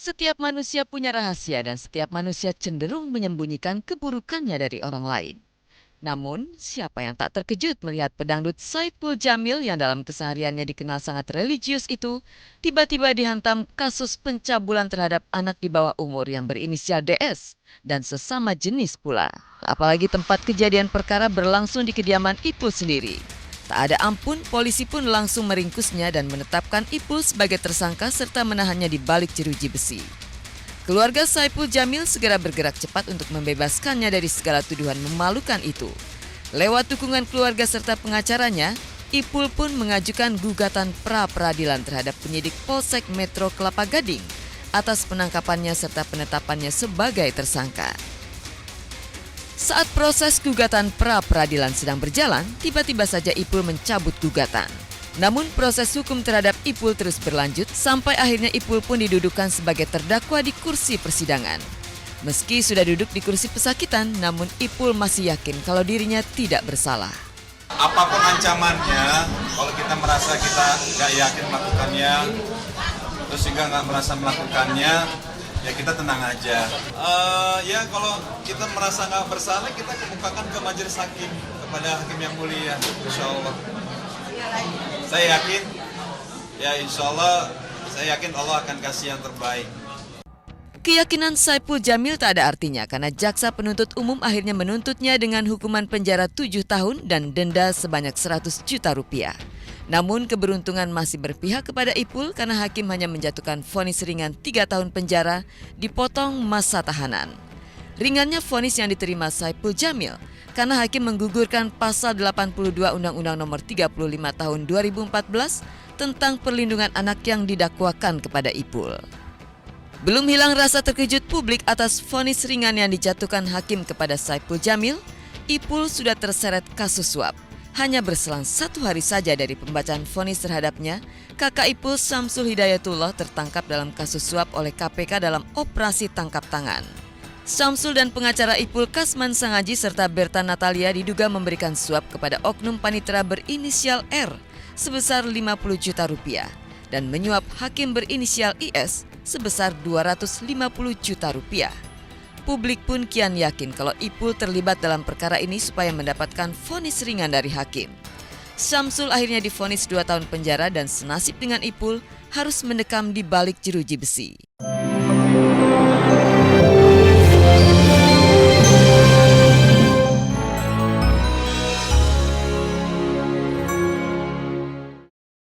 Setiap manusia punya rahasia dan setiap manusia cenderung menyembunyikan keburukannya dari orang lain. Namun, siapa yang tak terkejut melihat pedangdut Saipul Jamil yang dalam kesehariannya dikenal sangat religius itu tiba-tiba dihantam kasus pencabulan terhadap anak di bawah umur yang berinisial DS dan sesama jenis pula. Apalagi tempat kejadian perkara berlangsung di kediaman Ipul sendiri. Tak ada ampun, polisi pun langsung meringkusnya dan menetapkan Ipul sebagai tersangka serta menahannya di balik jeruji besi. Keluarga Saipul Jamil segera bergerak cepat untuk membebaskannya dari segala tuduhan memalukan itu. Lewat dukungan keluarga serta pengacaranya, Ipul pun mengajukan gugatan pra-peradilan terhadap penyidik Polsek Metro Kelapa Gading atas penangkapannya serta penetapannya sebagai tersangka. Saat proses gugatan pra-peradilan sedang berjalan, tiba-tiba saja Ipul mencabut gugatan. Namun proses hukum terhadap Ipul terus berlanjut sampai akhirnya Ipul pun didudukan sebagai terdakwa di kursi persidangan. Meski sudah duduk di kursi pesakitan, namun Ipul masih yakin kalau dirinya tidak bersalah. Apapun ancamannya, kalau kita merasa kita nggak yakin melakukannya, terus juga nggak merasa melakukannya, ya kita tenang aja. Ya kalau kita merasa nggak bersalah, kita kemukakan ke majelis hakim, kepada hakim yang mulia, insya Allah. Saya yakin, ya insya Allah, saya yakin Allah akan kasih yang terbaik. Keyakinan Saipul Jamil tak ada artinya karena jaksa penuntut umum akhirnya menuntutnya dengan hukuman penjara 7 tahun dan denda sebanyak 100 juta rupiah. Namun keberuntungan masih berpihak kepada Ipul karena hakim hanya menjatuhkan vonis ringan 3 tahun penjara dipotong masa tahanan. Ringannya vonis yang diterima Saipul Jamil karena hakim menggugurkan pasal 82 Undang-Undang Nomor 35 Tahun 2014 tentang perlindungan anak yang didakwakan kepada Ipul. Belum hilang rasa terkejut publik atas vonis ringan yang dijatuhkan hakim kepada Saipul Jamil, Ipul sudah terseret kasus suap. Hanya berselang 1 hari saja dari pembacaan vonis terhadapnya, kakak Ipul Syamsul Hidayatullah tertangkap dalam kasus suap oleh KPK dalam operasi tangkap tangan. Syamsul dan pengacara Ipul Kasman Sangaji serta Berta Natalia diduga memberikan suap kepada oknum panitera berinisial R sebesar 50 juta rupiah dan menyuap hakim berinisial IS sebesar 250 juta rupiah. Publik pun kian yakin kalau Ipul terlibat dalam perkara ini supaya mendapatkan vonis ringan dari hakim. Syamsul akhirnya divonis 2 tahun penjara dan senasib dengan Ipul harus mendekam di balik jeruji besi.